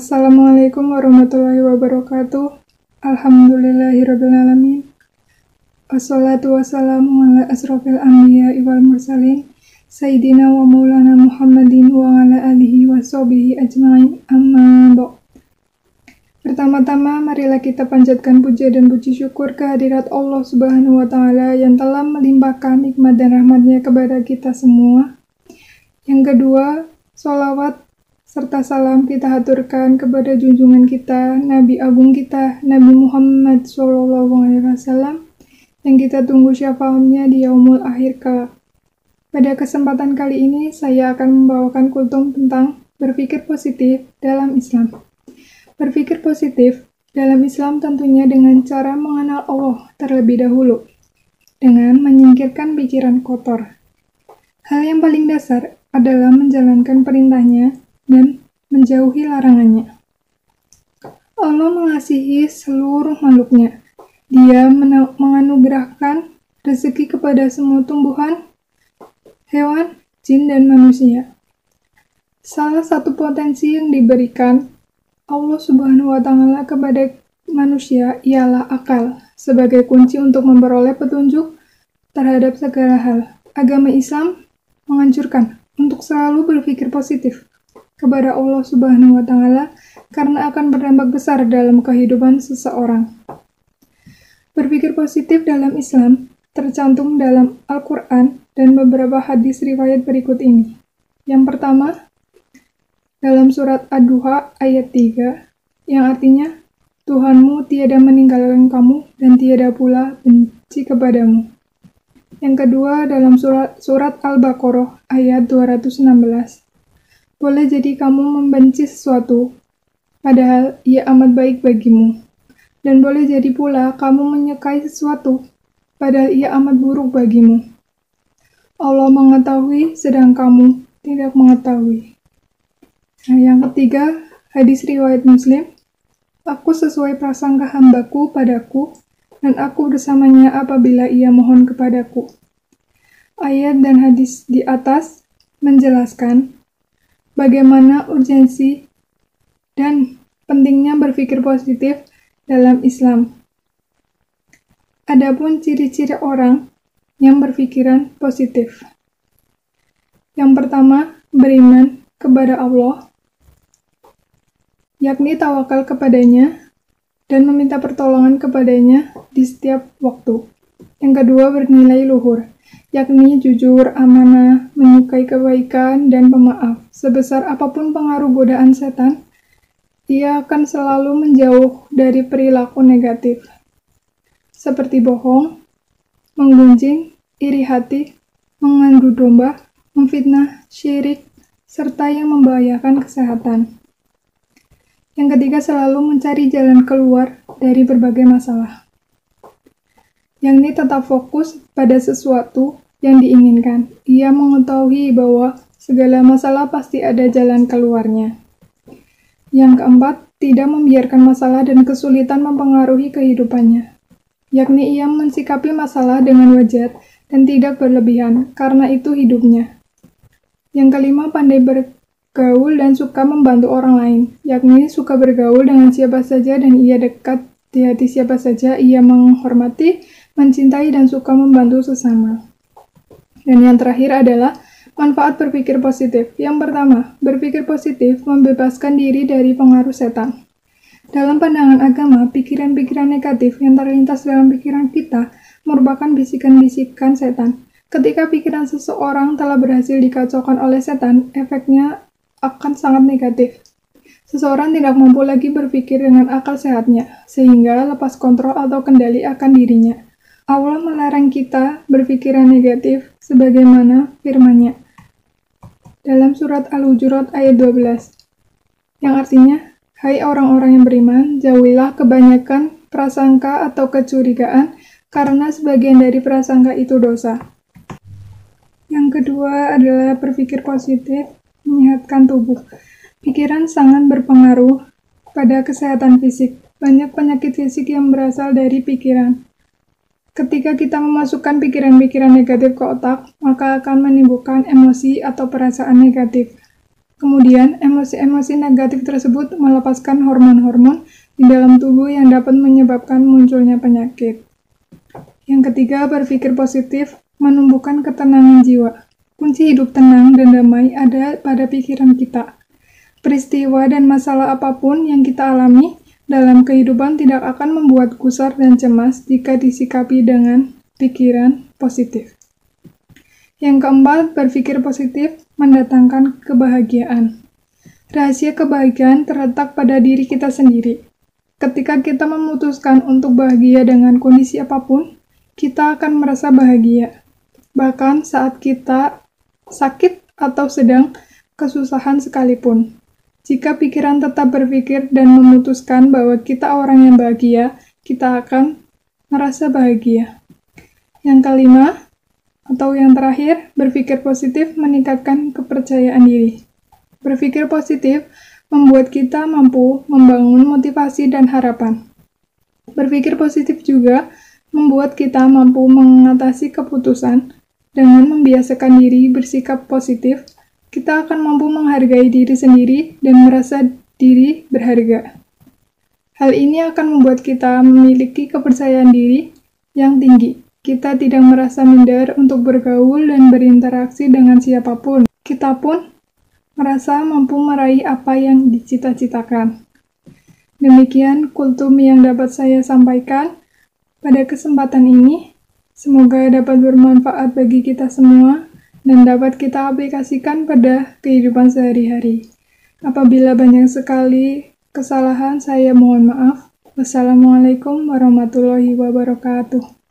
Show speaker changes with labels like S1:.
S1: Assalamualaikum warahmatullahi wabarakatuh. Alhamdulillahirrabbilalamin. Wassalatu wassalamu ala asrofil anbiya'i wal mursalin Sayyidina wa maulana Muhammadin wa ala alihi wa sahbihi ajma'in amma ba'd. Pertama-tama marilah kita panjatkan puja dan puji syukur kehadirat Allah Subhanahu wa Ta'ala yang telah melimpahkan nikmat dan rahmatnya kepada kita semua. Yang kedua, sholawat serta salam kita haturkan kepada junjungan kita, Nabi Agung kita, Nabi Muhammad SAW, yang kita tunggu syafaatnya di yaumul akhir kelak. Pada kesempatan kali ini, saya akan membawakan kultum tentang berpikir positif dalam Islam. Berpikir positif dalam Islam tentunya dengan cara mengenal Allah terlebih dahulu, dengan menyingkirkan pikiran kotor. Hal yang paling dasar adalah menjalankan perintahnya dan menjauhi larangannya. Allah mengasihi seluruh makhluknya. Dia menganugerahkan rezeki kepada semua tumbuhan, hewan, jin, dan manusia. Salah satu potensi yang diberikan Allah Subhanahu wa Ta'ala kepada manusia ialah akal, sebagai kunci untuk memperoleh petunjuk terhadap segala hal. Agama Islam menganjurkan untuk selalu berpikir positif kepada Allah Subhanahu wa Ta'ala karena akan berdampak besar dalam kehidupan seseorang. Berpikir positif dalam Islam tercantum dalam Al-Quran dan beberapa hadis riwayat berikut ini. Yang pertama, dalam surat Ad-Duha ayat 3, yang artinya, Tuhanmu tiada meninggalkan kamu dan tiada pula benci kepadamu. Yang kedua, dalam surat Al-Baqarah ayat 216. Boleh jadi kamu membenci sesuatu, padahal ia amat baik bagimu. Dan boleh jadi pula kamu menyukai sesuatu, padahal ia amat buruk bagimu. Allah mengetahui, sedang kamu tidak mengetahui. Nah, yang ketiga, hadis riwayat Muslim. Aku sesuai prasangka hambaku padaku, dan aku bersamanya apabila ia mohon kepadaku. Ayat dan hadis di atas menjelaskan bagaimana urgensi dan pentingnya berpikir positif dalam Islam. Adapun ciri-ciri orang yang berpikiran positif. Yang pertama, beriman kepada Allah, yakni tawakal kepadanya dan meminta pertolongan kepadanya di setiap waktu. Yang kedua, bernilai luhur, yakni jujur, amanah, menyukai kebaikan, dan pemaaf. Sebesar apapun pengaruh godaan setan, ia akan selalu menjauh dari perilaku negatif, seperti bohong, menggunjing, iri hati, mengadu domba, memfitnah, syirik, serta yang membahayakan kesehatan. Yang ketiga, selalu mencari jalan keluar dari berbagai masalah, yakni tetap fokus pada sesuatu yang diinginkan. Ia mengetahui bahwa segala masalah pasti ada jalan keluarnya. Yang keempat, tidak membiarkan masalah dan kesulitan mempengaruhi kehidupannya, yakni ia mensikapi masalah dengan wajar dan tidak berlebihan, karena itu hidupnya. Yang kelima, pandai bergaul dan suka membantu orang lain, yakni suka bergaul dengan siapa saja dan ia dekat di hati siapa saja. Ia menghormati, mencintai, dan suka membantu sesama. Dan yang terakhir adalah manfaat berpikir positif. Yang pertama, berpikir positif membebaskan diri dari pengaruh setan. Dalam pandangan agama, pikiran-pikiran negatif yang terlintas dalam pikiran kita merupakan bisikan-bisikan setan. Ketika pikiran seseorang telah berhasil dikacaukan oleh setan, efeknya akan sangat negatif. Seseorang tidak mampu lagi berpikir dengan akal sehatnya, sehingga lepas kontrol atau kendali akan dirinya. Allah melarang kita berpikiran negatif sebagaimana firman-Nya dalam surat Al-Hujurat ayat 12, yang artinya, hai orang-orang yang beriman, jauhilah kebanyakan prasangka atau kecurigaan, karena sebagian dari prasangka itu dosa. Yang kedua adalah berpikir positif, menyehatkan tubuh. Pikiran sangat berpengaruh pada kesehatan fisik. Banyak penyakit fisik yang berasal dari pikiran. Ketika kita memasukkan pikiran-pikiran negatif ke otak, maka akan menimbulkan emosi atau perasaan negatif. Kemudian, emosi-emosi negatif tersebut melepaskan hormon-hormon di dalam tubuh yang dapat menyebabkan munculnya penyakit. Yang ketiga, berpikir positif menumbuhkan ketenangan jiwa. Kunci hidup tenang dan damai ada pada pikiran kita. Peristiwa dan masalah apapun yang kita alami dalam kehidupan tidak akan membuat gusar dan cemas jika disikapi dengan pikiran positif. Yang keempat, berpikir positif mendatangkan kebahagiaan. Rahasia kebahagiaan terletak pada diri kita sendiri. Ketika kita memutuskan untuk bahagia dengan kondisi apapun, kita akan merasa bahagia. Bahkan saat kita sakit atau sedang kesusahan sekalipun. Jika pikiran tetap berpikir dan memutuskan bahwa kita orang yang bahagia, kita akan merasa bahagia. Yang kelima, atau yang terakhir, berpikir positif meningkatkan kepercayaan diri. Berpikir positif membuat kita mampu membangun motivasi dan harapan. Berpikir positif juga membuat kita mampu mengatasi keputusan. Dengan membiasakan diri bersikap positif, kita akan mampu menghargai diri sendiri dan merasa diri berharga. Hal ini akan membuat kita memiliki kepercayaan diri yang tinggi. Kita tidak merasa minder untuk bergaul dan berinteraksi dengan siapapun. Kita pun merasa mampu meraih apa yang dicita-citakan. Demikian kultum yang dapat saya sampaikan pada kesempatan ini. Semoga dapat bermanfaat bagi kita semua dan dapat kita aplikasikan pada kehidupan sehari-hari. Apabila banyak sekali kesalahan, saya mohon maaf. Wassalamualaikum warahmatullahi wabarakatuh.